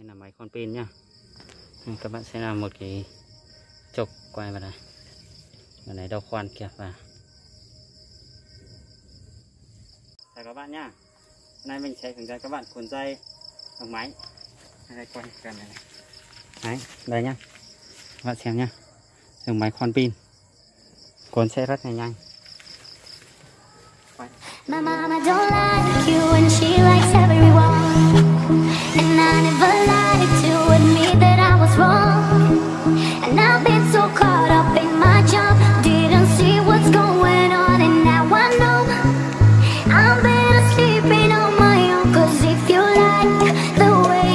Đây là máy khoan pin nhá. Các bạn sẽ làm một cái trục quay vào này. Ở này đầu khoan kẹp vào. Chào các bạn nhá. Hôm nay mình sẽ hướng dẫn các bạn cuốn dây bằng máy. Đây quay gần này. Đấy, đây nhá. Các bạn xem nhá. Dùng máy khoan pin. Cuốn sẽ rất là nhanh. Quay. My mama don't like you and she likes everyone, and I never lied to admit that I was wrong. And I've been so caught up in my job, didn't see what's going on, and now I know I'm better sleeping on my own. Cause if you like the way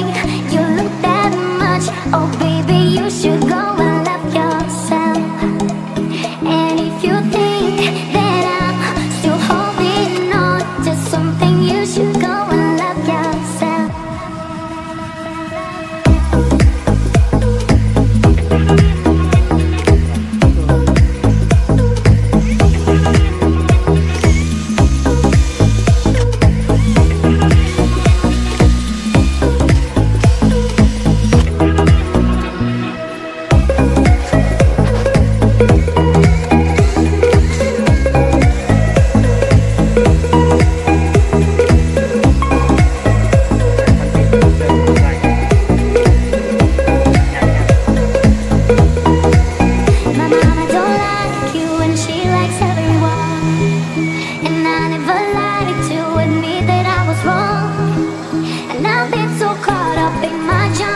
you look that much, oh baby, you should go and love yourself. And if you think that I'm still holding on to something, you should go and love yourself. My mama don't like you and she likes everyone, and I never lied to admit that I was wrong. And I've been so caught up in my job,